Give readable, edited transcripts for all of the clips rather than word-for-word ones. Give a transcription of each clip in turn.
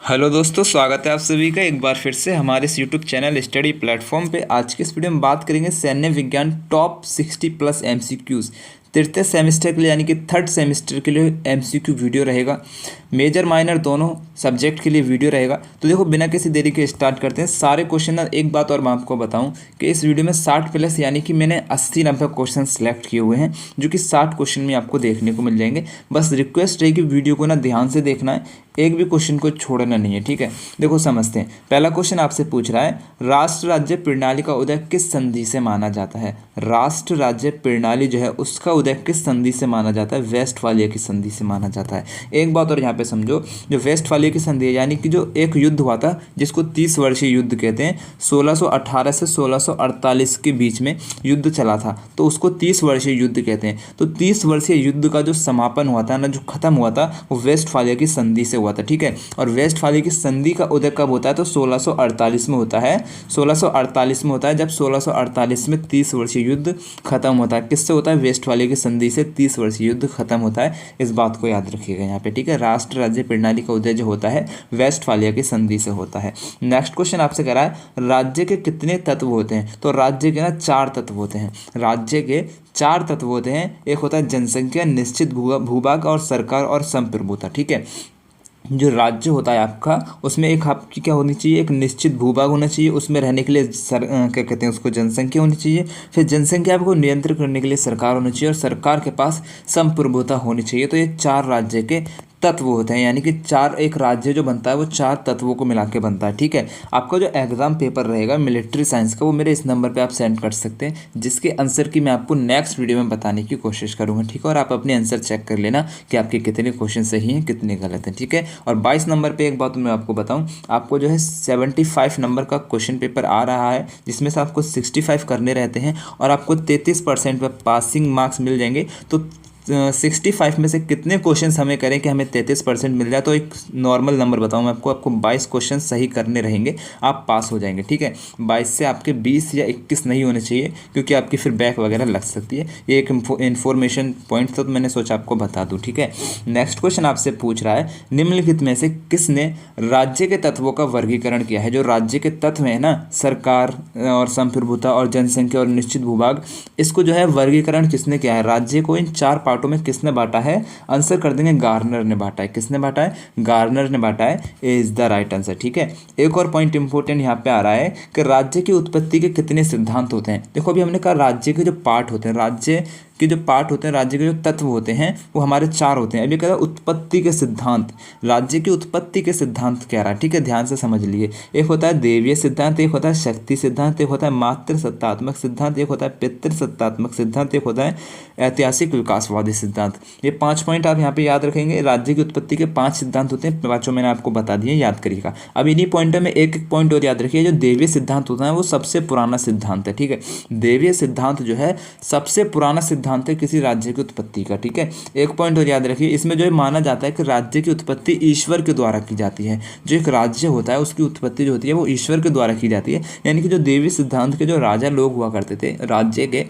Hello दोस्तों, स्वागत है आप सभी का एक बार फिर से हमारे इस यूट्यूब चैनल स्टडी प्लेटफॉर्म पे। आज के इस वीडियो में बात करेंगे सैन्य विज्ञान टॉप 60+ एमसीक्यूज़ तृतीय सेमेस्टर के लिए, यानी कि थर्ड सेमेस्टर के लिए एमसीक्यू वीडियो रहेगा। मेजर माइनर दोनों सब्जेक्ट के लिए वीडियो रहेगा। तो देखो, बिना किसी देरी के स्टार्ट करते हैं सारे क्वेश्चन ना। एक बात और मैं आपको बताऊं कि इस वीडियो में 60+ यानी कि मैंने 80-90 क्वेश्चन सेलेक्ट किए हुए हैं, जो कि 60 क्वेश्चन में आपको देखने को मिल जाएंगे। बस रिक्वेस्ट है कि वीडियो को ना ध्यान से देखना है, एक भी क्वेश्चन को छोड़ना नहीं है, ठीक है। देखो समझते हैं। पहला क्वेश्चन आपसे पूछ रहा है, राष्ट्र राज्य प्रणाली का उदय किस संधि से माना जाता है। राष्ट्र राज्य प्रणाली जो है उसका उदय किस संधि से माना जाता है। वेस्टफालिया की संधि से माना जाता है। एक बात और यहाँ पे समझो, जो वेस्टफालिया की संधि है, यानी कि जो एक युद्ध हुआ था जिसको 30 वर्षीय युद्ध कहते हैं, 1618 से 1648 के बीच में युद्ध चला था, तो उसको 30 वर्षीय युद्ध कहते हैं। तो 30 वर्षीय युद्ध का जो समापन हुआ था ना, जो खत्म हुआ था, वो वेस्टफालिया की संधि से हुआ था, ठीक है। और वेस्टफालिया की संधि का उदय कब होता है, तो 1648 में होता है। 1648 में होता है, जब 1648 में 30 वर्षीय युद्ध खत्म होता है। किससे होता है, वेस्टफालिया की संधि से 30 वर्षीय युद्ध खत्म होता है। इस बात को याद रखिएगा यहाँ पे, ठीक है। राष्ट्र राज्य प्रणाली का उदय जो होता है वेस्टफालिया की संधि से होता है। नेक्स्ट क्वेश्चन आपसे कह रहा है, राज्य के कितने तत्व होते हैं। तो राज्य के ना 4 तत्व होते हैं। राज्य के 4 तत्व होते हैं। एक होता है जनसंख्या, निश्चित भूभाग और सरकार और संप्रभुता, ठीक है। जो राज्य होता है आपका, उसमें एक आपकी क्या होनी चाहिए, एक निश्चित भूभाग होना चाहिए, उसमें रहने के लिए क्या कहते हैं उसको, जनसंख्या होनी चाहिए। फिर जनसंख्या को नियंत्रित करने के लिए सरकार होनी चाहिए, और सरकार के पास संप्रभुता होनी चाहिए। तो ये 4 राज्य के तत्व होते हैं, यानी कि 4, एक राज्य जो बनता है वो 4 तत्वों को मिला के बनता है, ठीक है। आपका जो एग्जाम पेपर रहेगा मिलिट्री साइंस का, वो मेरे इस नंबर पे आप सेंड कर सकते हैं, जिसके आंसर की मैं आपको नेक्स्ट वीडियो में बताने की कोशिश करूंगा, ठीक है। और आप अपने आंसर चेक कर लेना कि आपके कितने क्वेश्चन सही हैं, कितने गलत हैं, ठीक है। और 22 नंबर पर एक बात मैं आपको बताऊँ, आपको जो है 75 नंबर का क्वेश्चन पेपर आ रहा है, जिसमें से आपको 65 करने रहते हैं, और आपको 33% पर पासिंग मार्क्स मिल जाएंगे। तो 65 में से कितने क्वेश्चन हमें करें कि हमें 33% मिल जाए। तो एक नॉर्मल नंबर बताऊं मैं आपको 22 क्वेश्चन सही करने रहेंगे, आप पास हो जाएंगे, ठीक है। 22 से आपके 20 या 21 नहीं होने चाहिए, क्योंकि आपकी फिर बैक वगैरह लग सकती है। ये एक इन्फॉर्मेशन पॉइंट था, तो मैंने सोचा आपको बता दूँ, ठीक है। नेक्स्ट क्वेश्चन आपसे पूछ रहा है, निम्नलिखित में से किसने राज्य के तत्वों का वर्गीकरण किया है। जो राज्य के तत्व हैं ना, सरकार और संप्रभुता और जनसंख्या और निश्चित भूभाग, इसको जो है वर्गीकरण किसने किया है। राज्य को इन 4 पार्टों में किसने बांटा है। आंसर कर देंगे गार्नर ने बांटा है। किसने बांटा है, गार्नर ने बांटा है। ए इज द राइट आंसर, ठीक है। एक और पॉइंट इंपॉर्टेंट यहाँ पे आ रहा है कि राज्य की उत्पत्ति के कितने सिद्धांत होते हैं। देखो, अभी हमने कहा राज्य के जो पार्ट होते हैं, राज्य के जो पार्ट होते हैं, राज्य के जो तत्व होते हैं, वो हमारे 4 होते हैं। अभी कह रहा है उत्पत्ति के सिद्धांत, राज्य की उत्पत्ति के सिद्धांत कह रहा है, ठीक है। ध्यान से समझ लिए। एक होता है देवीय सिद्धांत, एक होता है शक्ति सिद्धांत, एक होता है मातृ सत्तात्मक सिद्धांत, एक होता है पितृ सत्तात्मक सिद्धांत, एक होता है ऐतिहासिक विकासवादी सिद्धांत। ये 5 पॉइंट आप यहाँ पे याद रखेंगे। राज्य की उत्पत्ति के 5 सिद्धांत होते हैं, 5 मैंने आपको बता दिए, याद करिएगा। अब इन्हीं पॉइंटों में एक एक पॉइंट और याद रखिए। जो देवीय सिद्धांत होता है वो सबसे पुराना सिद्धांत है, ठीक है। देवीय सिद्धांत जो है सबसे पुराना सिद्धांत है किसी राज्य की उत्पत्ति का, ठीक है। एक पॉइंट और याद रखिए, इसमें जो है माना जाता है कि राज्य की उत्पत्ति ईश्वर के द्वारा की जाती है। जो एक राज्य होता है उसकी उत्पत्ति जो होती है वो ईश्वर के द्वारा की जाती है। यानी कि जो देवी सिद्धांत के जो राजा लोग हुआ करते थे राज्य के,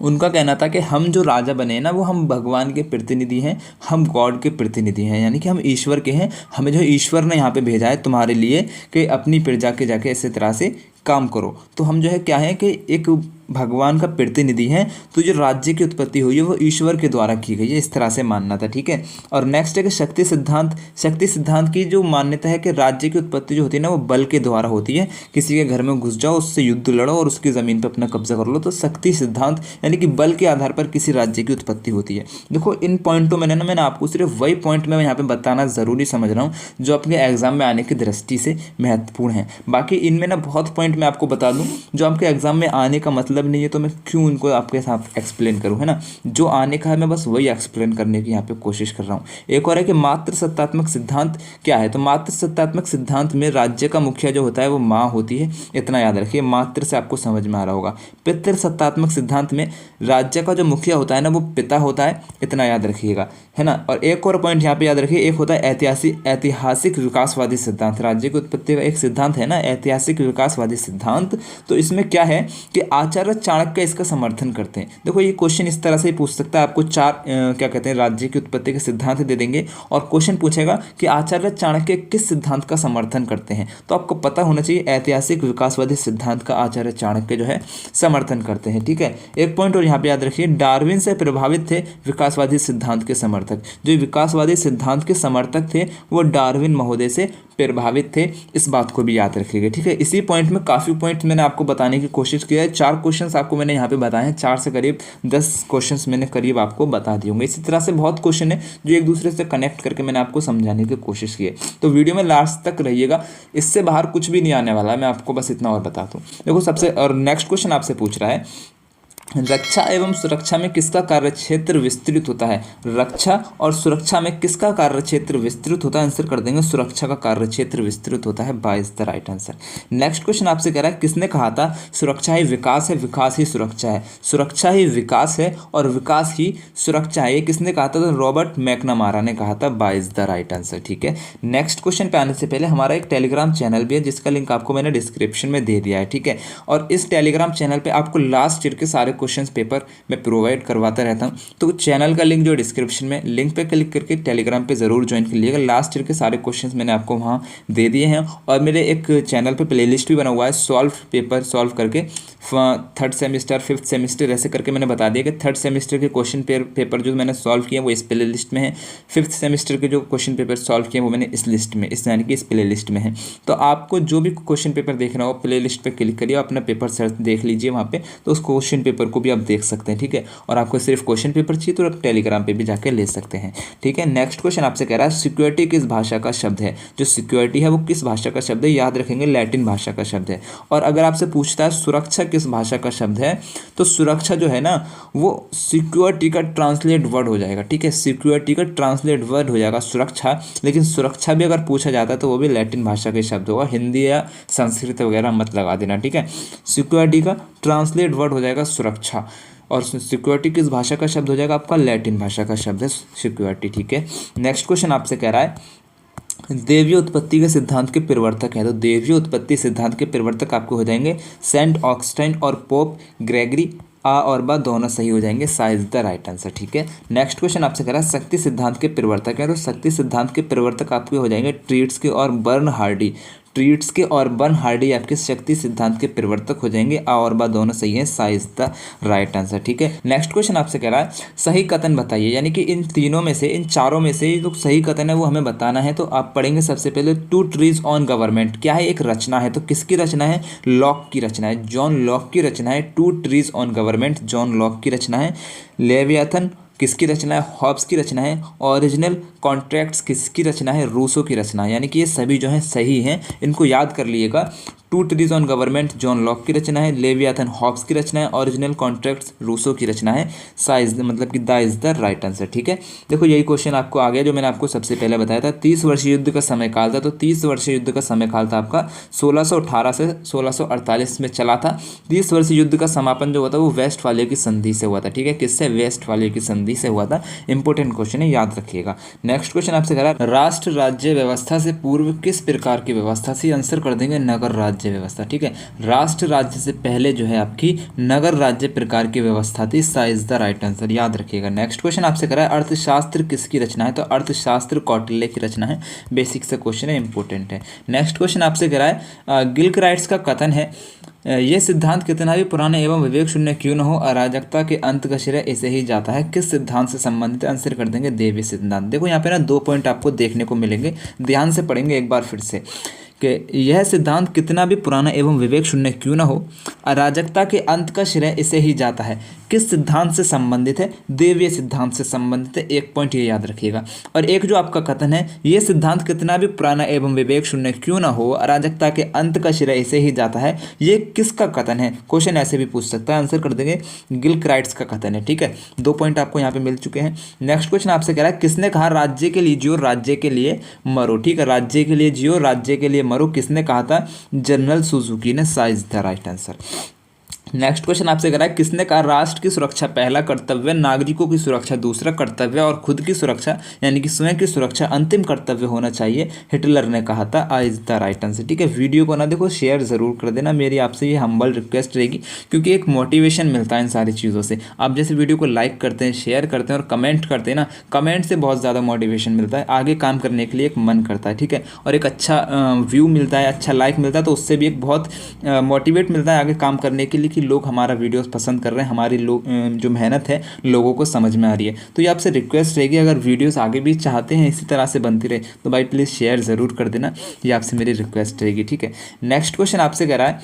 उनका कहना था कि हम जो राजा बने ना, वो हम भगवान के प्रतिनिधि हैं, हम गॉड के प्रतिनिधि हैं, यानी कि हम ईश्वर के हैं। हमें जो ईश्वर ने यहाँ पे भेजा है तुम्हारे लिए कि अपनी प्रजा के जाके इसी तरह से काम करो। तो हम जो है क्या है कि एक भगवान का प्रतिनिधि है। तो जो राज्य की उत्पत्ति हुई है वो ईश्वर के द्वारा की गई है, इस तरह से मानना था, ठीक है। और नेक्स्ट है कि शक्ति सिद्धांत। शक्ति सिद्धांत की जो मान्यता है कि राज्य की उत्पत्ति जो होती है ना, वो बल के द्वारा होती है। किसी के घर में घुस जाओ, उससे युद्ध लड़ो और उसकी ज़मीन पर अपना कब्जा कर लो, तो शक्ति सिद्धांत यानी कि बल के आधार पर किसी राज्य की उत्पत्ति होती है। देखो, इन पॉइंटों में मैंने आपको सिर्फ वही पॉइंट में यहाँ पे बताना ज़रूरी समझ रहा हूँ जो आपके एग्जाम में आने की दृष्टि से महत्वपूर्ण है। बाकी इनमें ना बहुत पॉइंट मैं आपको बता दूँ जो आपके एग्जाम में आने का मतलब नहीं है, तो मैं क्यों उनको आपके साथ एक्सप्लेन करूं, है ना। जो आने का है मैं बस वही एक्सप्लेन करने की यहाँ पे कोशिश कर रहा हूँ। एक और है कि मातृ सत्तात्मक सिद्धांत क्या है। तो मातृ सत्तात्मक सिद्धांत में राज्य का मुखिया जो होता है वो माँ होती है, इतना याद रखिए। मातृ से आपको समझ में आ रहा होगा। पितृ सत्तात्मक सिद्धांत में राज्य का जो मुखिया होता है ना, वो पिता होता है, इतना याद रखिएगा, है ना। और एक और पॉइंट यहाँ पे याद रखिए, एक होता है ऐतिहासिक विकासवादी सिद्धांत। राज्य की उत्पत्ति का एक सिद्धांत है ना, ऐतिहासिक विकासवादी सिद्धांत। तो इसमें क्या है कि आचार्य चाणक्य इसका समर्थन करते हैं। देखो ये क्वेश्चन इस तरह से ही पूछ सकता है, आपको चार क्या कहते हैं राज्य की उत्पत्ति के सिद्धांत दे देंगे और क्वेश्चन पूछेगा कि आचार्य चाणक्य किस सिद्धांत का समर्थन करते हैं। तो आपको पता होना चाहिए ऐतिहासिक विकासवादी सिद्धांत का आचार्य चाणक्य जो है समर्थन करते हैं। ठीक है, एक पॉइंट और यहाँ पे याद रखिए, डार्विन से प्रभावित थे विकासवादी सिद्धांत के समर्थक। जो विकासवादी सिद्धांत के समर्थक थे वो डार्विन महोदय से प्रभावित थे, इस बात को भी याद रखिएगा। ठीक है, इसी पॉइंट में काफ़ी पॉइंट मैंने आपको बताने की कोशिश की है। 4 क्वेश्चंस आपको मैंने यहाँ पे बताए हैं, 4 से करीब 10 क्वेश्चंस मैंने करीब आपको बता दिए होंगे। इसी तरह से बहुत क्वेश्चन है जो एक दूसरे से कनेक्ट करके मैंने आपको समझाने की कोशिश की है। तो वीडियो में लास्ट तक रहिएगा, इससे बाहर कुछ भी नहीं आने वाला है, मैं आपको बस इतना और बता दूँ। देखो सबसे और नेक्स्ट क्वेश्चन आपसे पूछ रहा है, रक्षा एवं सुरक्षा में किसका कार्यक्षेत्र विस्तृत होता है। रक्षा और सुरक्षा में किसका कार्यक्षेत्र विस्तृत होता है, आंसर कर देंगे सुरक्षा का कार्यक्षेत्र विस्तृत होता है, by is the right answer. Next question आपसे कह रहा है, किसने कहा था सुरक्षा ही विकास है, विकास ही सुरक्षा है। सुरक्षा ही विकास है और विकास ही सुरक्षा है, ये किसने कहा था, तो रॉबर्ट मैकनमारा ने कहा था, by is the right answer. ठीक है, नेक्स्ट क्वेश्चन पे आने से पहले हमारा एक टेलीग्राम चैनल भी है जिसका लिंक आपको मैंने डिस्क्रिप्शन में दे दिया है। ठीक है, और इस टेलीग्राम चैनल पर आपको लास्ट ईयर के सारे क्वेश्चंस पेपर मैं प्रोवाइड करवाता रहता हूं। तो चैनल का लिंक जो डिस्क्रिप्शन में, लिंक पे क्लिक करके टेलीग्राम पे ज़रूर ज्वाइन कर लीजिएगा। लास्ट ईयर के सारे क्वेश्चंस मैंने आपको वहां दे दिए हैं और मेरे एक चैनल पे प्लेलिस्ट भी बना हुआ है, सॉल्व पेपर सॉल्व करके 3rd सेमिस्टर 5th सेमिस्टर ऐसे करके मैंने बता दिया कि 3rd सेमिस्टर के क्वेश्चन पेपर जो मैंने सॉल्व किए वो इस प्ले लिस्ट में है, 5th सेमिस्टर के जो क्वेश्चन पेपर सॉल्व किए वो मैंने इस लिस्ट में, इस यानी कि इस प्ले लिस्ट में है। तो आपको जो भी क्वेश्चन पेपर देखना हो प्ले लिस्ट पर क्लिक करिए, अपना पेपर सर्च देख लीजिए वहाँ पे, तो उस क्वेश्चन पेपर को भी आप देख सकते हैं। ठीक है, और आपको सिर्फ क्वेश्चन पेपर चाहिए तो आप टेलीग्राम पे भी जाके ले सकते हैं। ठीक है, नेक्स्ट क्वेश्चन आपसे कह रहा है, सिक्योरिटी किस भाषा का शब्द है। जो सिक्योरिटी है वो किस भाषा का शब्द है, याद रखेंगे लैटिन भाषा का शब्द है। और अगर आपसे पूछता है सुरक्षा किस भाषा का शब्द है, तो सुरक्षा जो है ना वो सिक्योरिटी का ट्रांसलेट वर्ड हो जाएगा। ठीक है, सिक्योरिटी का ट्रांसलेट वर्ड हो जाएगा सुरक्षा, लेकिन सुरक्षा भी अगर पूछा जाता है तो वो भी लैटिन भाषा के शब्द होगा, हिंदी या संस्कृत वगैरह मत लगा देना। ठीक है, सिक्योरिटी का ट्रांसलेट वर्ड हो जाएगा सुरक्षा और सिक्योरिटी किस भाषा का शब्द हो जाएगा, आपका लैटिन भाषा का शब्द है सिक्योरिटी। ठीक है, नेक्स्ट क्वेश्चन आपसे कह रहा है, देवीय उत्पत्ति के सिद्धांत के प्रवर्तक है। तो देवीय उत्पत्ति सिद्धांत के प्रवर्तक आपको हो जाएंगे सेंट ऑगस्टाइन और पोप ग्रेगरी। आ और बा दोनों सही हो जाएंगे, साइज द राइट आंसर। ठीक है, नेक्स्ट क्वेश्चन आपसे कह रहा है, शक्ति सिद्धांत के प्रवर्तक है। तो शक्ति सिद्धांत के प्रवर्तक आपके हो जाएंगे ट्रीट्सके और बर्नहार्डी। ट्रीट्सके और बर्नहार्डी आपके शक्ति सिद्धांत के प्रवर्तक हो जाएंगे, आ और बा दोनों सही है, साइज द राइट आंसर। ठीक है, नेक्स्ट क्वेश्चन आपसे कह रहा है, सही कथन बताइए, यानी कि इन तीनों में से, इन चारों में से जो सही कथन है वो हमें बताना है। तो आप पढ़ेंगे सबसे पहले 2 ट्रीज ऑन गवर्नमेंट। क्या है, एक रचना है, तो किसकी रचना है, लॉक की रचना है, जॉन लॉक की रचना है। 2 trees on government John Locke की रचना है। लेवियाथन किसकी रचना है, हॉब्स की रचना है। ओरिजिनल कॉन्ट्रैक्ट्स किसकी रचना है, रूसो की रचना है। यानी कि ये सभी जो हैं सही हैं, इनको याद कर लीजिएगा। 2 trees on government John Locke की रचना है, लेवियाथन हॉब्स की रचना है, ओरिजिनल कॉन्ट्रैक्ट्स रूसो की रचना है, साइज मतलब कि the is the right answer. ठीक है, देखो यही क्वेश्चन आपको आ गया जो मैंने आपको सबसे पहले बताया था। 30 वर्षीय युद्ध का समय काल था, तो 30 वर्षीय युद्ध का समय काल था आपका 1618 से 1648 में चला था। 30 वर्षीय युद्ध का समापन जो हुआ था वो वेस्टफालिया की संधि से हुआ था। ठीक है, किससे, वेस्टफालिया की संधि से हुआ था। इंपॉर्टेंट क्वेश्चन है, याद रखिएगा। नेक्स्ट क्वेश्चन आपसे कह रहा है, राष्ट्र राज्य व्यवस्था से पूर्व किस प्रकार की व्यवस्था थी, आंसर कर देंगे नगर राज्य व्यवस्था। ठीक है, राष्ट्र राज्य से पहले जो है आपकी नगर राज्य प्रकार की व्यवस्था थी, साइज द राइट आंसर, याद रखिएगा। नेक्स्ट क्वेश्चन आपसे कह रहा है, अर्थशास्त्र किसकी रचना है, तो अर्थशास्त्र कौटिल्य की रचना है। बेसिक से क्वेश्चन है, इंपॉर्टेंट है। नेक्स्ट क्वेश्चन आपसे कह रहा है, गिलक्राइट्स का कथन है, ये सिद्धांत कितना भी पुराना एवं विवेक शून्य क्यों न हो, अराजकता के अंत का श्रेय इसे ही जाता है, किस सिद्धांत से संबंधित, आंसर कर देंगे देवी सिद्धांत। देखो यहाँ पे ना 2 पॉइंट आपको देखने को मिलेंगे, ध्यान से पढ़ेंगे एक बार फिर से कि यह सिद्धांत कितना भी पुराना एवं विवेक शून्य क्यों न हो, अराजकता के अंत का श्रेय इसे ही जाता है, किस सिद्धांत से संबंधित है, देवीय सिद्धांत से संबंधित है। एक पॉइंट ये याद रखिएगा। और एक जो आपका कथन है, यह सिद्धांत कितना भी पुराना एवं विवेक शून्य क्यों न हो, अराजकता के अंत का श्रेय इसे ही जाता है, ये किसका कथन है, क्वेश्चन ऐसे भी पूछ सकता है, आंसर कर देंगे गिलक्राइट्स का कथन है। ठीक है, 2 पॉइंट आपको यहाँ पे मिल चुके हैं। नेक्स्ट क्वेश्चन आपसे कह रहा है, किसने कहा राज्य के लिए जियो राज्य के लिए मरो। ठीक है, राज्य के लिए जियो राज्य के लिए मरो किसने कहा था, जनरल सुजुकी ने, size the right answer. Next question आपसे करा है, किसने कहा राष्ट्र की सुरक्षा पहला कर्तव्य, नागरिकों की सुरक्षा दूसरा कर्तव्य और खुद की सुरक्षा यानी कि स्वयं की सुरक्षा अंतिम कर्तव्य होना चाहिए? हिटलर ने कहा था। I is the right answer. ठीक है, वीडियो को ना देखो, शेयर ज़रूर कर देना, मेरी आपसे ये हम्बल रिक्वेस्ट रहेगी, क्योंकि एक मोटिवेशन मिलता है इन सारी चीज़ों से। आप जैसे वीडियो को लाइक करते हैं, शेयर करते हैं और कमेंट करते हैं ना, कमेंट से बहुत ज़्यादा मोटिवेशन मिलता है, आगे काम करने के लिए एक मन करता है। ठीक है, और एक अच्छा व्यू मिलता है, अच्छा लाइक मिलता है, तो उससे भी एक बहुत मोटिवेट मिलता है आगे काम करने के लिए कि लोग हमारा वीडियोस पसंद कर रहे हैं, हमारी जो मेहनत है लोगों को समझ में आ रही है। तो ये आपसे रिक्वेस्ट रहेगी, अगर वीडियोस आगे भी चाहते हैं इसी तरह से बनती रहे तो भाई प्लीज़ शेयर ज़रूर कर देना, ये आपसे मेरी रिक्वेस्ट रहेगी। ठीक है, नेक्स्ट क्वेश्चन आपसे कह रहा है,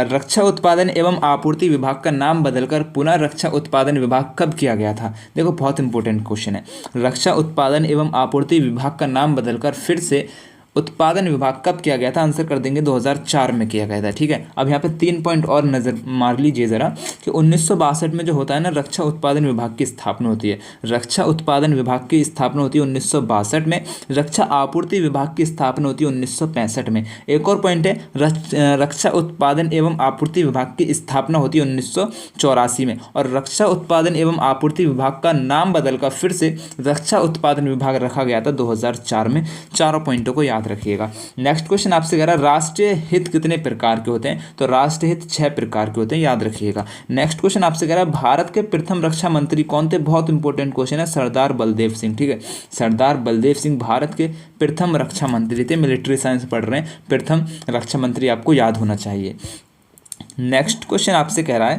रक्षा उत्पादन एवं आपूर्ति विभाग का नाम बदलकर पुनः रक्षा उत्पादन विभाग कब किया गया था? देखो बहुत इंपॉर्टेंट क्वेश्चन है। रक्षा उत्पादन एवं आपूर्ति विभाग का नाम बदलकर फिर से उत्पादन विभाग कब किया गया था? आंसर कर देंगे 2004 में किया गया था। ठीक है, अब यहाँ पे 3 पॉइंट और नज़र मार लीजिए ज़रा कि 1962 में जो होता है ना, रक्षा उत्पादन विभाग की स्थापना होती है। रक्षा उत्पादन विभाग की स्थापना होती है 1962 में। रक्षा आपूर्ति विभाग की स्थापना होती है 1965 में। एक और पॉइंट है, रक्षा उत्पादन एवं आपूर्ति विभाग की स्थापना होती है 1984 में। और रक्षा उत्पादन एवं आपूर्ति विभाग का नाम बदलकर फिर से रक्षा उत्पादन विभाग रखा गया था 2004 में। चारों पॉइंटों को याद रखिएगा। नेक्स्ट क्वेश्चन आपसे कह रहा है, राष्ट्रीय हित कितने प्रकार के होते हैं? तो राष्ट्रीय हित 6 प्रकार के होते हैं, याद रखिएगा। नेक्स्ट क्वेश्चन आपसे कह रहा है, भारत के प्रथम रक्षा मंत्री कौन थे? बहुत इंपॉर्टेंट क्वेश्चन है, सरदार बलदेव सिंह। ठीक है, सरदार बलदेव सिंह भारत के प्रथम रक्षा मंत्री थे। मिलिट्री साइंस पढ़ रहे हैं, प्रथम रक्षा मंत्री आपको याद होना चाहिए। नेक्स्ट क्वेश्चन आपसे कह रहा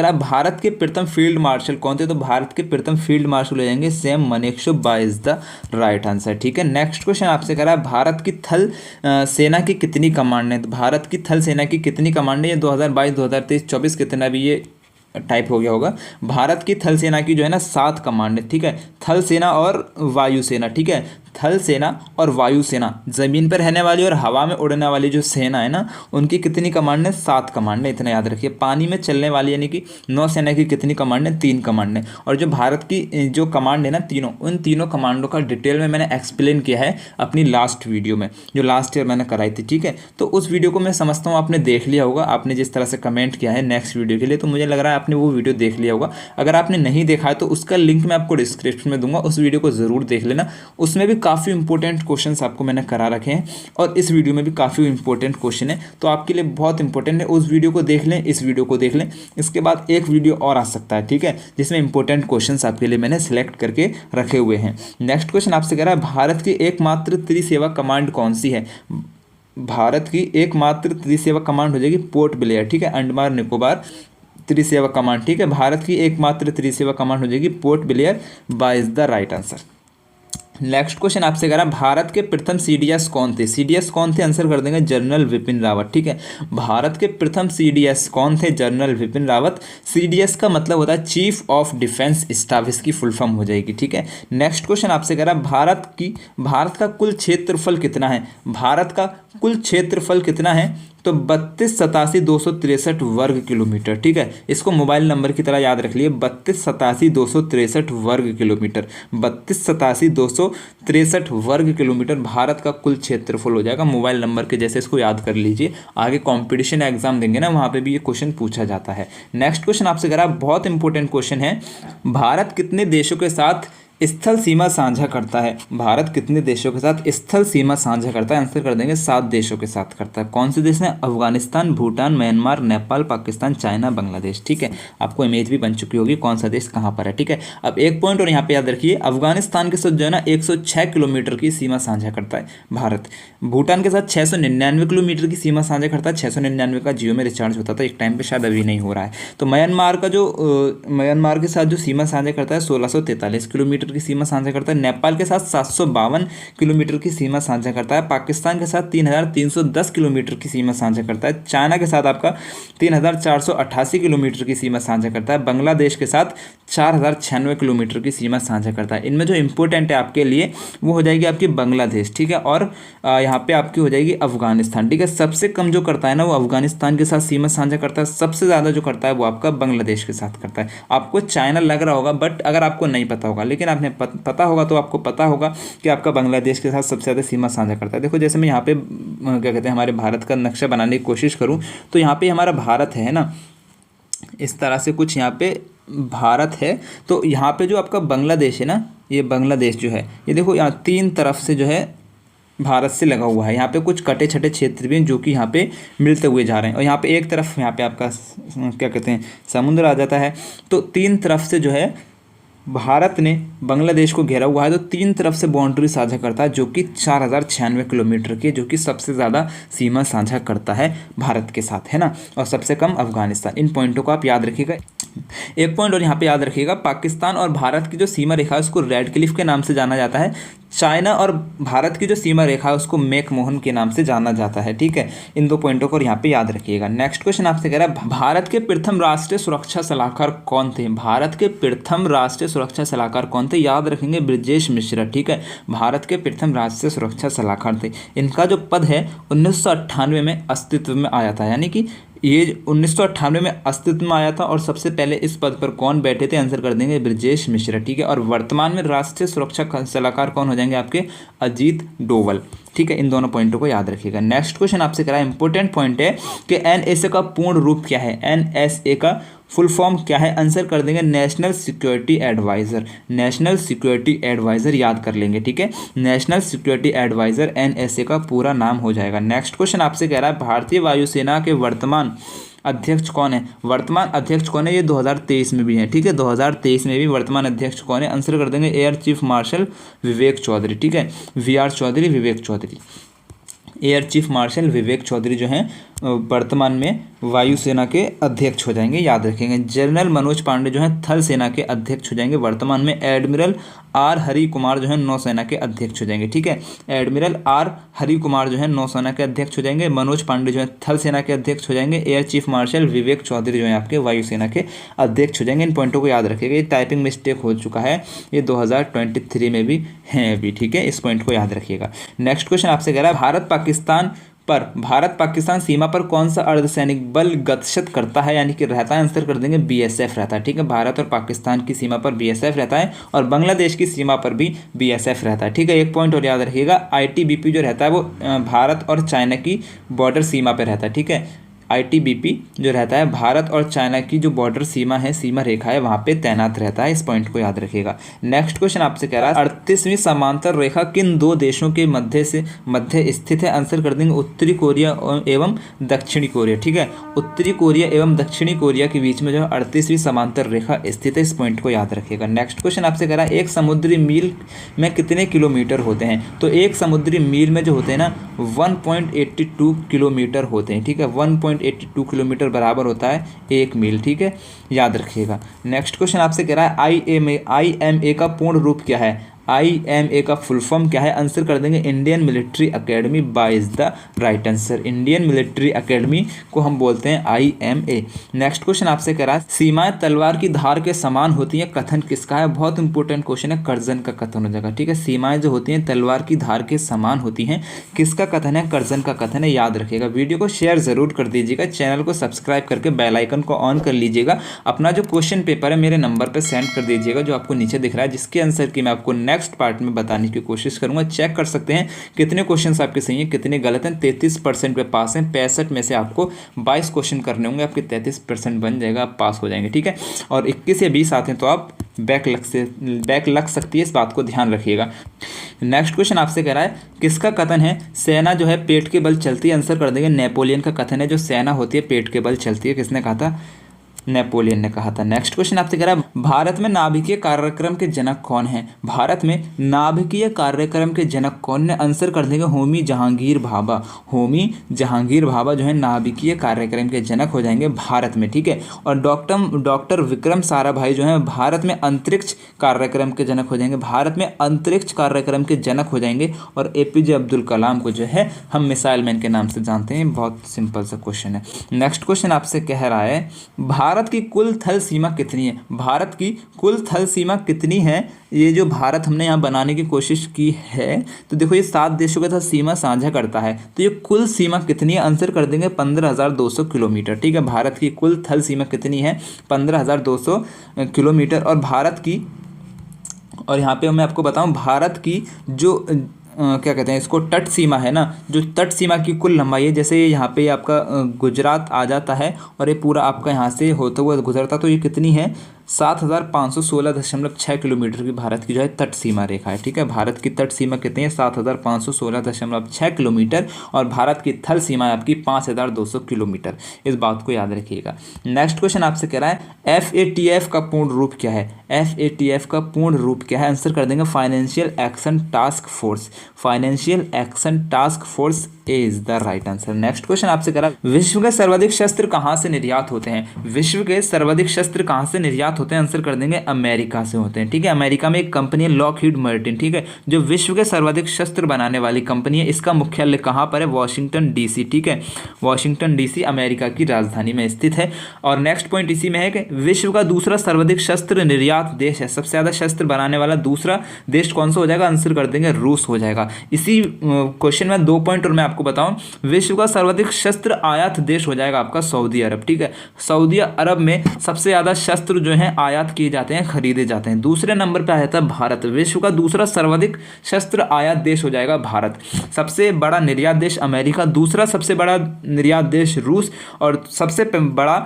है, भारत के प्रथम फील्ड मार्शल कौन थे? तो भारत के प्रथम फील्ड मार्शल हो जाएंगे Sam Manekshaw. By is the right answer. ठीक है, नेक्स्ट क्वेश्चन आपसे कह रहा है, भारत की थल सेना की कितनी कमांड है? तो भारत की थल सेना की कितनी कमांड है? ये 2022, 2023, 24 कितना भी ये टाइप हो गया होगा। भारत की थल सेना की जो है ना 7 कमांड है। ठीक है, थल सेना और वायुसेना। ठीक है, थल सेना और वायुसेना, जमीन पर रहने वाली और हवा में उड़ने वाली जो सेना है ना, उनकी कितनी कमांड है? 7 कमांड है, इतना याद रखिए। पानी में चलने वाली यानी कि नौसेना की कितनी कमांड है? 3 कमांड है। और जो भारत की जो कमांड है ना तीनों, उन तीनों कमांडों का डिटेल में मैंने एक्सप्लेन किया है अपनी लास्ट वीडियो में, जो लास्ट ईयर मैंने कराई थी। ठीक है, तो उस वीडियो को मैं समझता हूँ आपने देख लिया होगा। आपने जिस तरह से कमेंट किया है नेक्स्ट वीडियो के लिए, तो मुझे लग रहा है आपने वो वीडियो देख लिया होगा। अगर आपने नहीं देखा है तो उसका लिंक मैं आपको डिस्क्रिप्शन में दूंगा, उस वीडियो को ज़रूर देख लेना। उसमें भी काफ़ी इंपॉर्टेंट क्वेश्चंस आपको मैंने करा रखे हैं और इस वीडियो में भी काफ़ी इंपॉर्टेंट क्वेश्चन है, तो आपके लिए बहुत इंपॉर्टेंट है। उस वीडियो को देख लें, इस वीडियो को देख लें, इसके बाद एक वीडियो और आ सकता है। ठीक है, जिसमें इंपॉर्टेंट क्वेश्चंस आपके लिए मैंने सेलेक्ट करके रखे हुए हैं। नेक्स्ट क्वेश्चन आपसे कह रहा है, भारत की एकमात्र त्रिसेवा कमांड कौन सी है? भारत की एकमात्र त्रिसेवा कमांड हो जाएगी पोर्ट ब्लेयर। ठीक है, अंडमान निकोबार त्रिसेवा कमांड। ठीक है, भारत की एकमात्र त्रिसेवा कमांड हो जाएगी Port Blair. By is the right answer. Next question आपसे कह रहा है, भारत के प्रथम सीडीएस कौन थे? सीडीएस कौन थे? आंसर कर देंगे जनरल विपिन रावत। ठीक है, भारत के प्रथम सीडीएस कौन थे? जनरल विपिन रावत। सीडीएस का मतलब होता है चीफ ऑफ डिफेंस स्टाफ, इसकी फुल फॉर्म हो जाएगी। ठीक है, नेक्स्ट क्वेश्चन आपसे कह रहा है, भारत का कुल क्षेत्रफल कितना है? भारत का कुल क्षेत्रफल कितना है? तो 3287,263 वर्ग किलोमीटर। ठीक है, इसको मोबाइल नंबर की तरह याद रख लिए, 3287,263 वर्ग किलोमीटर। 3287,263 वर्ग किलोमीटर भारत का कुल क्षेत्रफल हो जाएगा। मोबाइल नंबर के जैसे इसको याद कर लीजिए, आगे कंपटीशन एग्जाम देंगे ना, वहाँ पे भी ये क्वेश्चन पूछा जाता है। नेक्स्ट क्वेश्चन आपसे कह रहा है, बहुत इंपॉर्टेंट क्वेश्चन है, भारत कितने देशों के साथ स्थल सीमा साझा करता है? भारत कितने देशों के साथ स्थल सीमा साझा करता है? आंसर कर देंगे 7 देशों के साथ करता है। कौन से देश हैं? Afghanistan, Bhutan, Myanmar, Nepal, Pakistan, China, Bangladesh. ठीक है, आपको इमेज भी बन चुकी होगी कौन सा देश कहाँ पर है। ठीक है, अब एक पॉइंट और यहाँ पे याद रखिए, अफगानिस्तान के साथ जो है ना 106 किलोमीटर की सीमा साझा करता है भारत। भूटान के साथ 699 किलोमीटर की सीमा साझा करता है। 699 का जियो में रिचार्ज होता था एक टाइम पे, शायद अभी नहीं हो रहा है। तो म्यांमार के साथ जो सीमा साझा करता है 1643 किलोमीटर की सीमा साझा करता है। नेपाल के साथ 752 किलोमीटर की सीमा साझा करता है। पाकिस्तान के साथ 3310 किलोमीटर की सीमा साझा करता है। चाइना के साथ आपका 3488 किलोमीटर की सीमा साझा करता है। बांग्लादेश के साथ 4096 किलोमीटर की सीमा साझा करता है। इनमें जो इंपॉर्टेंट है आपके लिए वो हो जाएगी आपकी बांग्लादेश। ठीक है, और यहाँ पे आपकी हो जाएगी अफगानिस्तान। ठीक है, सबसे कम जो करता है ना वो अफगानिस्तान के साथ सीमा साझा करता है, सबसे ज़्यादा जो करता है वो आपका बांग्लादेश के साथ करता है। आपको चाइना लग रहा होगा, बट अगर आपको नहीं पता होगा, लेकिन आपने पता होगा तो आपको पता होगा कि आपका बांग्लादेश के साथ सबसे ज़्यादा सीमा साझा करता है। देखो जैसे मैं यहाँ पे क्या कहते हैं हमारे भारत का नक्शा बनाने की कोशिश करूँ तो यहाँ पे हमारा भारत है ना, इस तरह से कुछ यहाँ पे भारत है। तो यहाँ पे जो आपका बांग्लादेश है ना, ये बांग्लादेश जो है, ये देखो यहाँ तीन तरफ से जो है भारत से लगा हुआ है। यहाँ पे कुछ कटे छटे क्षेत्र भी हैं जो कि यहाँ पे मिलते हुए जा रहे हैं, और यहाँ पे एक तरफ यहाँ पे आपका क्या कहते हैं समुद्र आ जाता है। तो तीन तरफ से जो है भारत ने बांग्लादेश को घेरा हुआ है, तो तीन तरफ से बाउंड्री साझा करता है जो कि 4096 किलोमीटर की, जो कि सबसे ज़्यादा सीमा साझा करता है भारत के साथ, है ना, और सबसे कम अफगानिस्तान। इन पॉइंटों को आप याद रखिएगा। एक पॉइंट और यहाँ पे याद रखिएगा, पाकिस्तान और भारत की जो सीमा रेखा है उसको रेड क्लिफ के नाम से जाना जाता है। चाइना और भारत की जो सीमा रेखा है उसको मैकमोहन के नाम से जाना जाता है, ठीक है। इन दो पॉइंटों को यहाँ पे याद रखिएगा। नेक्स्ट क्वेश्चन आपसे कह रहा है भारत के प्रथम राष्ट्रीय सुरक्षा सलाहकार कौन थे? भारत के प्रथम राष्ट्रीय सुरक्षा सलाहकार कौन थे? याद रखेंगे ब्रजेश मिश्रा, ठीक है। भारत के प्रथम राष्ट्रीय सुरक्षा सलाहकार थे। इनका जो पद है 1998 में अस्तित्व में आया था, यानी कि ये 1998 में अस्तित्व में आया था। और सबसे पहले इस पद पर कौन बैठे थे? आंसर कर देंगे ब्रजेश मिश्रा, ठीक है। और वर्तमान में राष्ट्रीय सुरक्षा सलाहकार कौन हो जाएंगे आपके? अजीत डोवल, ठीक है। इन दोनों पॉइंटों को याद रखिएगा। नेक्स्ट क्वेश्चन आपसे करा इंपॉर्टेंट पॉइंट है कि एनएसए का पूर्ण रूप क्या है? एनएसए का फुल फॉर्म क्या है? आंसर कर देंगे national security adviser. National security adviser याद कर लेंगे, ठीक है। नेशनल सिक्योरिटी एडवाइज़र एनएसए का पूरा नाम हो जाएगा। नेक्स्ट क्वेश्चन आपसे कह रहा है भारतीय वायुसेना के वर्तमान अध्यक्ष कौन है? वर्तमान अध्यक्ष कौन है? ये 2023 में भी है, ठीक है। 2023 में भी वर्तमान अध्यक्ष कौन है? आंसर कर देंगे एयर चीफ मार्शल विवेक चौधरी, ठीक है। वीआर चौधरी, विवेक चौधरी। एयर चीफ मार्शल विवेक चौधरी जो हैं वर्तमान में वायुसेना के अध्यक्ष हो जाएंगे, याद रखेंगे। जनरल मनोज पांडे जो हैं थल सेना के अध्यक्ष हो जाएंगे। वर्तमान में एडमिरल आर हरि कुमार जो है नौसेना के अध्यक्ष हो जाएंगे, ठीक है। एडमिरल आर हरि कुमार जो है नौसेना के अध्यक्ष हो जाएंगे। मनोज पांडे जो है थल सेना के अध्यक्ष हो जाएंगे। एयर चीफ मार्शल विवेक चौधरी जो है आपके वायुसेना के अध्यक्ष हो जाएंगे। इन पॉइंटों को याद रखिएगा। ये टाइपिंग मिस्टेक हो चुका है, ये 2023 में भी है अभी, ठीक है। इस पॉइंट को याद रखिएगा। नेक्स्ट क्वेश्चन आपसे कह रहा है भारत पाकिस्तान सीमा पर कौन सा अर्धसैनिक बल गतिशत करता है, यानी कि रहता है? आंसर कर देंगे बीएसएफ रहता है, ठीक है। भारत और पाकिस्तान की सीमा पर बीएसएफ रहता है और बांग्लादेश की सीमा पर भी बीएसएफ रहता है, ठीक है। एक पॉइंट और याद रखिएगा, आईटीबीपी जो रहता है वो भारत और चाइना की बॉर्डर सीमा पर रहता है, ठीक है। आईटीबीपी जो रहता है भारत और चाइना की जो बॉर्डर सीमा है, सीमा रेखा है, वहाँ पे तैनात रहता है। इस पॉइंट को याद रखिएगा। नेक्स्ट क्वेश्चन आपसे कह रहा है 38वीं समांतर रेखा किन दो देशों के मध्य स्थित है? आंसर कर देंगे उत्तरी कोरिया एवं दक्षिणी कोरिया, ठीक है। उत्तरी कोरिया एवं दक्षिणी कोरिया के बीच में जो है 38वीं समांतर रेखा स्थित है। इस पॉइंट को याद रखिएगा। नेक्स्ट क्वेश्चन आपसे कह रहा है एक समुद्री मील में कितने किलोमीटर होते हैं? तो एक समुद्री मील में जो होते हैं ना 1.82 किलोमीटर होते हैं, ठीक है। 1.82 किलोमीटर बराबर होता है एक मील, ठीक है, याद रखिएगा। नेक्स्ट क्वेश्चन आपसे कह रहा है आईएमए का पूर्ण रूप क्या है? आईएमए का फुल फॉर्म क्या है? आंसर कर देंगे Indian Military Academy by is the right answer. Indian Military Academy को हम बोलते हैं आईएमए। नेक्स्ट क्वेश्चन आपसे कह रहा है सीमाएं तलवार की धार के समान होती हैं, कथन किसका है? बहुत इंपॉर्टेंट क्वेश्चन है, कर्जन का कथन हो जाएगा, ठीक है। सीमाएं जो होती हैं तलवार की धार के समान होती हैं, किसका कथन है? कर्जन का कथन है, याद रखिएगा। वीडियो को शेयर जरूर कर दीजिएगा, चैनल को सब्सक्राइब करके बेल आइकन को ऑन कर लीजिएगा। अपना जो क्वेश्चन पेपर है मेरे नंबर पर सेंड कर दीजिएगा जो आपको नीचे दिख रहा है, जिसके आंसर की मैं आपको नेक्स्ट पार्ट में बताने की कोशिश करूंगा। चेक कर सकते हैं कितने क्वेश्चंस आपके सही हैं, कितने गलत हैं। 33% पे पास हैं, 65 में से आपको 22 क्वेश्चन करने होंगे, आपके 33% बन जाएगा, आप पास हो जाएंगे, ठीक है। और 21 या 20 आते हैं तो आप बैक लग सकती है, इस बात को ध्यान रखिएगा। नेक्स्ट क्वेश्चन आपसे कह रहा है किसका कथन है सेना जो है पेट के बल चलती है? आंसर कर देंगे नेपोलियन का कथन है, जो सेना होती है पेट के बल चलती है। किसने कहा था? नेपोलियन ने कहा था। नेक्स्ट क्वेश्चन आपसे कह रहा है भारत में नाभिकीय कार्यक्रम के जनक कौन है? भारत में नाभिकीय कार्यक्रम के जनक कौन ने? आंसर कर देंगे होमी जहांगीर भाभा। होमी जहांगीर भाभा जो है नाभिकीय कार्यक्रम के जनक हो जाएंगे भारत में, ठीक है। और डॉक्टर विक्रम साराभाई जो है भारत में अंतरिक्ष कार्यक्रम के जनक हो जाएंगे, भारत में अंतरिक्ष कार्यक्रम के जनक हो जाएंगे। और एपीजे अब्दुल कलाम को जो है हम मिसाइल मैन के नाम से जानते हैं। बहुत सिंपल सा क्वेश्चन है। नेक्स्ट क्वेश्चन आपसे कह रहा है भारत की कुल थल सीमा कितनी है? भारत की कुल थल सीमा कितनी है? ये जो भारत हमने यहाँ बनाने की कोशिश की है, तो देखो ये 7 देशों के साथ सीमा साझा करता है, तो ये कुल सीमा कितनी है? आंसर कर देंगे 15,200 किलोमीटर, ठीक है। भारत की कुल थल सीमा कितनी है? 15,200 किलोमीटर। और भारत की, और यहाँ पे मैं आपको बताऊँ, भारत की जो क्या कहते हैं इसको, तट सीमा है ना, जो तट सीमा की कुल लंबाई है, जैसे यहाँ पे आपका गुजरात आ जाता है और ये पूरा आपका यहाँ से होते हुए गुजरता, तो ये कितनी है 7516.6 किलोमीटर की भारत की जो है तट सीमा रेखा है। ठीक है, भारत की तट सीमा कितनी है 7516.6 किलोमीटर और भारत की थल सीमा है आपकी 5200 किलोमीटर। इस बात को याद रखिएगा। नेक्स्ट क्वेश्चन आपसे कह रहा है FATF का पूर्ण रूप क्या है। FATF का पूर्ण रूप क्या है, आंसर कर देंगे financial action task force. Financial action task force is the right answer. Next question आपसे करा, विश्व के सर्वाधिक शस्त्र कहाँ से निर्यात होते हैं। विश्व के सर्वाधिक शस्त्र कहाँ से निर्यात होते हैं, आंसर कर देंगे अमेरिका से होते हैं। ठीक है, अमेरिका में एक कंपनी है लॉकहीड मार्टिन, ठीक है, जो विश्व के सर्वाधिक शस्त्र बनाने वाली कंपनी है। इसका मुख्यालय कहाँ पर है, वाशिंगटन DC। ठीक है, वाशिंगटन DC अमेरिका की राजधानी में स्थित है। और नेक्स्ट पॉइंट इसी में है कि विश्व का दूसरा सर्वाधिक शस्त्र निर्यात देश है। सबसे ज्यादा शस्त्र बनाने वाला दूसरा देश कौन सा हो जाएगा, आंसर कर देंगे रूस हो जाएगा। इसी क्वेश्चन में 2 पॉइंट और मैं आपको बताऊं, विश्व का सर्वाधिक शस्त्र आयात देश हो जाएगा आपका सऊदी अरब। ठीक है, सऊदी अरब में सबसे ज्यादा शस्त्र जो है आयात किए जाते हैं, खरीदे जाते हैं। दूसरे नंबर पे आ जाता है भारत। विश्व का दूसरा सर्वाधिक शस्त्र आयात देश हो जाएगा भारत। सबसे बड़ा निर्यात देश अमेरिका, दूसरा सबसे बड़ा निर्यात देश रूस और सबसे बड़ा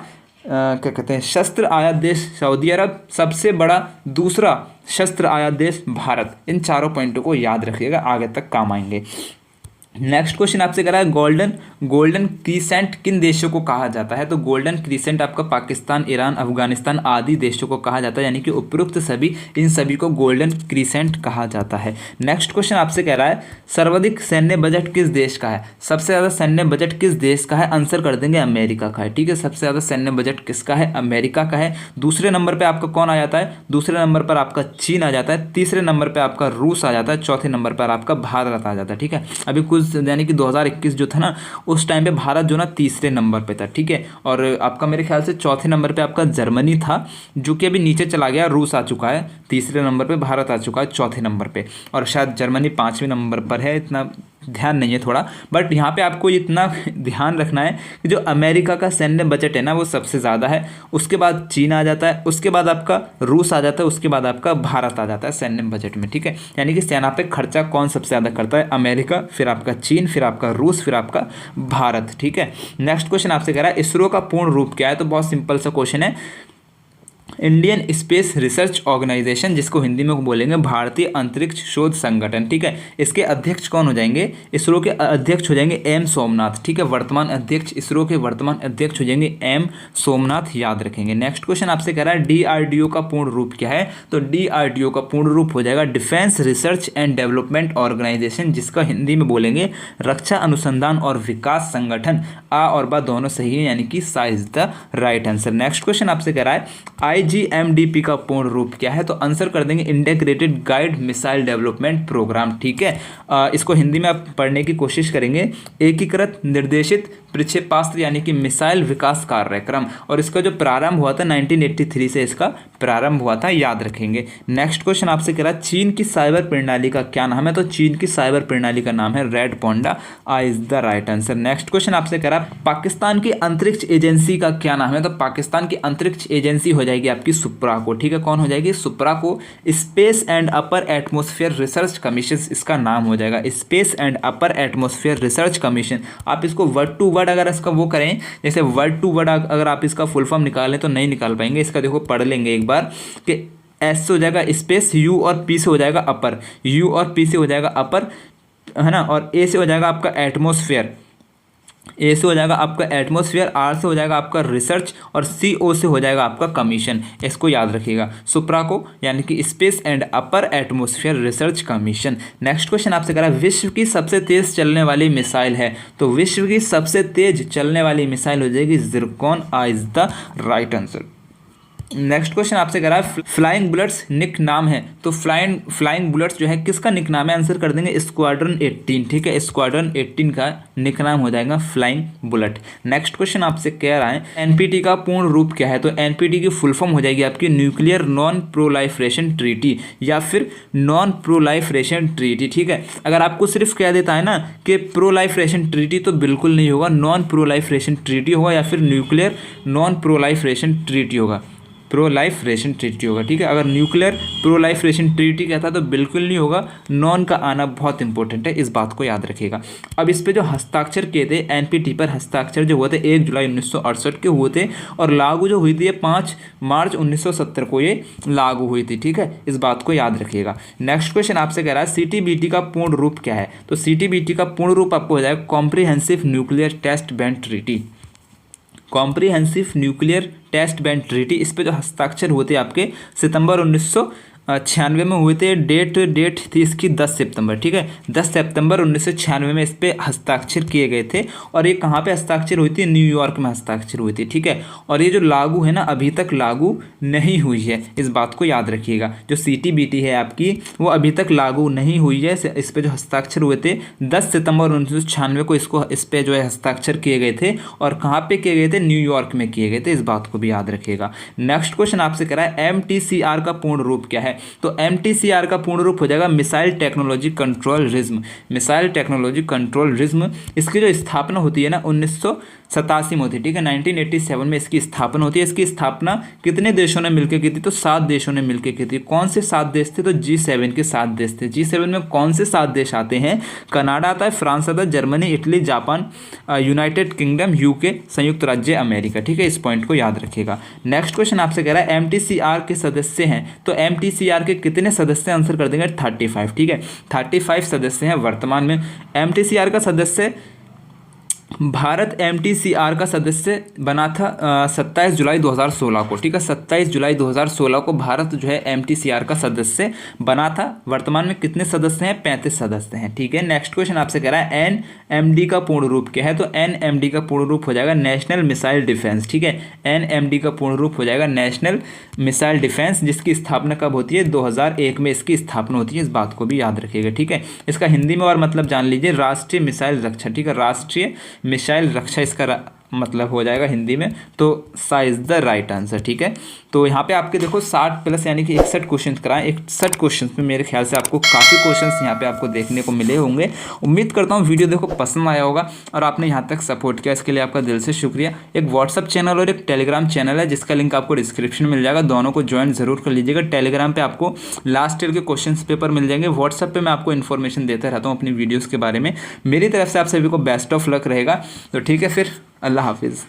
क्या कहते हैं शस्त्र आयात देश सऊदी अरब, सबसे बड़ा दूसरा शस्त्र आयात देश भारत। इन चारों पॉइंटों को याद रखिएगा, आगे तक काम आएंगे। नेक्स्ट क्वेश्चन आपसे करा है गोल्डन क्रीसेंट किन देशों को कहा जाता है। तो गोल्डन क्रीसेंट आपका पाकिस्तान, ईरान, अफगानिस्तान आदि देशों को कहा जाता है, यानी कि उपरोक्त सभी इन सभी को गोल्डन क्रीसेंट कहा जाता है। नेक्स्ट क्वेश्चन आपसे कह रहा है सर्वाधिक सैन्य बजट किस देश का है। सबसे ज़्यादा सैन्य बजट किस देश का है, आंसर कर देंगे अमेरिका का है। ठीक है, सबसे ज़्यादा सैन्य बजट किसका है, अमेरिका का है। दूसरे नंबर पर आपका कौन आ जाता है, दूसरे नंबर पर आपका चीन आ जाता है। तीसरे नंबर पर आपका रूस आ जाता है। चौथे नंबर पर आपका भारत आ जाता है। ठीक है, अभी कुछ यानी कि 2021 जो था ना, उस टाइम पे भारत जो ना तीसरे नंबर पे था। ठीक है, और आपका मेरे ख्याल से चौथे नंबर पे आपका जर्मनी था, जो कि अभी नीचे चला गया, रूस आ चुका है। तीसरे नंबर पे भारत आ चुका है चौथे नंबर पे, और शायद जर्मनी 5वें नंबर पर है, इतना ध्यान नहीं है थोड़ा। बट यहाँ पे आपको इतना ध्यान रखना है कि जो अमेरिका का सैन्य बजट है ना, वो सबसे ज़्यादा है। उसके बाद चीन आ जाता है, उसके बाद आपका रूस आ जाता है, उसके बाद आपका भारत आ जाता है सैन्य बजट में। ठीक है, यानी कि सेना पे खर्चा कौन सबसे ज़्यादा करता है, अमेरिका, फिर आपका चीन, फिर आपका रूस, फिर आपका भारत। ठीक है, नेक्स्ट क्वेश्चन आपसे कह रहा है इसरो का पूर्ण रूप क्या है। तो बहुत सिंपल सा क्वेश्चन है, इंडियन स्पेस रिसर्च ऑर्गेनाइजेशन, जिसको हिंदी में बोलेंगे भारतीय अंतरिक्ष शोध संगठन। ठीक है, इसके अध्यक्ष कौन हो जाएंगे, इसरो के अध्यक्ष हो जाएंगे एम सोमनाथ। ठीक है, वर्तमान अध्यक्ष, इसरो के वर्तमान अध्यक्ष हो जाएंगे एम सोमनाथ, याद रखेंगे। नेक्स्ट क्वेश्चन आपसे कह रहा है DRDO का पूर्ण रूप क्या है। तो DRDO का पूर्ण रूप हो जाएगा Defence Research and Development Organisation, जिसका हिंदी में बोलेंगे रक्षा अनुसंधान और विकास संगठन। आ और बा दोनों सही है, यानी कि सा is the right answer. Next question आपसे कह रहा है IGMDP का पूर्ण रूप क्या है। तो आंसर कर देंगे Integrated Guided Missile Development Programme. ठीक है, इसको हिंदी में आप पढ़ने की कोशिश करेंगे, एकीकृत निर्देशित प्रक्षेपास्त्र यानी कि मिसाइल विकास कार्यक्रम। और इसका जो प्रारंभ हुआ था 1983 से इसका प्रारंभ हुआ था, याद रखेंगे। नेक्स्ट क्वेश्चन आपसे कह रहा है चीन की साइबर प्रणाली का क्या नाम है। तो चीन की साइबर प्रणाली का नाम है red Ponda, I is the right answer. Next question आपसे कह रहा है पाकिस्तान की अंतरिक्ष एजेंसी का क्या नाम है। तो पाकिस्तान की अंतरिक्ष एजेंसी हो जाएगी आपकी सुप्राको। ठीक है, कौन हो जाएगी, SUPARCO, space and upper atmosphere research commission इसका नाम हो जाएगा, space and upper atmosphere research commission. आप इसको वर्ड टू वर्ड अगर इसका वो करें, जैसे वर्ड टू वर्ड अगर आप इसका फुल फॉर्म निकालें तो नहीं निकाल पाएंगे। इसका देखो पढ़ लेंगे एक बार कि एस से हो जाएगा स्पेस, यू और पी से हो जाएगा अपर, यू और पी से हो जाएगा अपर, है ना, और ए से हो जाएगा आपका एटमॉस्फेयर, ए से हो जाएगा आपका एटमॉस्फेयर, आर से हो जाएगा आपका रिसर्च और सी ओ से हो जाएगा आपका कमीशन। इसको याद रखिएगा, सुप्राको यानी कि space and upper atmosphere research commission. Next question आपसे कह रहा है विश्व की सबसे तेज चलने वाली मिसाइल है। तो विश्व की सबसे तेज चलने वाली मिसाइल हो जाएगी Zircon, I is the right answer. Next question आपसे कह रहा है फ्लाइंग बुलेट्स निक नाम है। तो फ्लाइंग बुलेट्स जो है किसका निक नाम है, आंसर कर देंगे स्क्वाड्रन 18। ठीक है, स्क्वाड्रन 18 का निक नाम हो जाएगा फ्लाइंग बुलेट। नेक्स्ट क्वेश्चन आपसे कह रहा है एनपीटी का पूर्ण रूप क्या है। तो एनपीटी की फुल फॉर्म हो जाएगी आपकी न्यूक्लियर नॉन प्रोलाइफरेशन ट्रीटी या फिर नॉन प्रोलाइफरेशन ट्रीटी। ठीक है, अगर आपको सिर्फ कह देता है ना कि प्रोलाइफरेशन ट्रीटी तो बिल्कुल नहीं होगा, नॉन प्रोलाइफरेशन ट्रीटी होगा या फिर न्यूक्लियर नॉन प्रोलाइफरेशन ट्रीटी होगा। प्रोलाइफरेशन ट्रीटी होगा। ठीक है, अगर न्यूक्लियर प्रोलाइफरेशन ट्रीटी कहता है तो बिल्कुल नहीं होगा, नॉन का आना बहुत इंपॉर्टेंट है, इस बात को याद रखिएगा। अब इस पे जो हस्ताक्षर किए थे एनपीटी पर, हस्ताक्षर जो हुए थे 1 जुलाई 1968 के हुए थे, और लागू जो हुई थी ये 5 मार्च 1970 को ये लागू हुई थी। ठीक है, इस बात को याद रखिएगा। नेक्स्ट क्वेश्चन आपसे कह रहा है सीटीबीटी का पूर्ण रूप क्या है, तो सीटीबीटी का पूर्ण रूप आपको हो जाएगा Comprehensive Nuclear Test Ban Treaty. Comprehensive Nuclear Test Ban Treaty, इस पे जो हस्ताक्षर हुए थे आपके सितंबर 1996 में हुए थे। डेट थी इसकी 10 सितंबर। ठीक है, 10 सितंबर 1996 में इस पे हस्ताक्षर किए गए थे, और ये कहाँ पे हस्ताक्षर हुई थी, न्यूयॉर्क में हस्ताक्षर हुई थी। ठीक है, और ये जो लागू है ना अभी तक लागू नहीं हुई है, इस बात को याद रखिएगा। जो सीटीबीटी है आपकी वो अभी तक लागू नहीं हुई है। इस पे जो हस्ताक्षर हुए थे 10 सितंबर 1996 को इस पे जो है हस्ताक्षर किए गए थे, और कहाँ पे किए गए थे, न्यूयॉर्क में किए गए थे, इस बात को भी याद रखिएगा। नेक्स्ट क्वेश्चन आपसे कह रहा है एमटीसीआर का पूर्ण रूप क्या है, तो एमटीसीआर का पूर्ण रूप हो जाएगा missile technology control rhythm. Missile technology control rhythm, इसकी जो स्थापना होती है ना 1987 में होती है। ठीक है, 1987 में इसकी स्थापना होती है। इसकी स्थापना कितने देशों ने मिलकर की थी, तो 7 देशों ने मिलकर की थी। कौन से 7 देश थे, तो G7 के 7 देश थे। G7 में कौन से 7 देश आते हैं, कनाडा आता है, फ्रांस आता है, Germany, Italy, Japan, United kingdom, UK, संयुक्त राज्य अमेरिका। ठीक है, इस पॉइंट को याद रखिएगा। नेक्स्ट क्वेश्चन आपसे कह रहा है एमटीसीआर के सदस्य हैं, तो एमटीसीआर के कितने सदस्य, आंसर कर देंगे 35। ठीक है, 35 सदस्य हैं वर्तमान में। एमटीसीआर का सदस्य भारत एमटीसीआर का सदस्य बना था 27 जुलाई 2016 को। ठीक है, 27 जुलाई 2016 को भारत जो है एमटीसीआर का सदस्य बना था। वर्तमान में कितने सदस्य हैं, 35 सदस्य हैं। ठीक है, नेक्स्ट क्वेश्चन आपसे कह रहा है एनएमडी का पूर्ण रूप क्या है, तो एनएमडी का पूर्ण रूप हो जाएगा नेशनल मिसाइल डिफेंस। ठीक है, एनएमडी का पूर्ण रूप हो जाएगा नेशनल मिसाइल डिफेंस, जिसकी स्थापना कब होती है, 2001 में इसकी स्थापना होती है, इस बात को भी याद रखिएगा। ठीक है, इसका हिंदी में और मतलब जान लीजिए, राष्ट्रीय मिसाइल रक्षा। ठीक है, राष्ट्रीय मिसाइल रक्षा इसका मतलब हो जाएगा हिंदी में, तो सा इज द राइट आंसर। ठीक है, तो यहाँ पे आपके देखो 60 प्लस यानी कि 61 क्वेश्चन कराएं। 61 क्वेश्चन में मेरे ख्याल से आपको काफ़ी क्वेश्चंस यहाँ पे आपको देखने को मिले होंगे। उम्मीद करता हूँ वीडियो देखो पसंद आया होगा और आपने यहाँ तक सपोर्ट किया, इसके लिए आपका दिल से शुक्रिया। एक व्हाट्सअप चैनल और एक टेलीग्राम चैनल है जिसका लिंक आपको डिस्क्रिप्शन में मिल जाएगा, दोनों को ज्वाइन जरूर कर लीजिएगा। टेलीग्राम पर आपको लास्ट ईयर के क्वेश्चन पेपर मिल जाएंगे, व्हाट्सअप पर मैं आपको इन्फॉर्मेशन देता रहता हूँ अपनी वीडियोज़ के बारे में। मेरी तरफ से आप सभी को बेस्ट ऑफ लक रहेगा। तो ठीक है, फिर अल्लाह हाफिज़।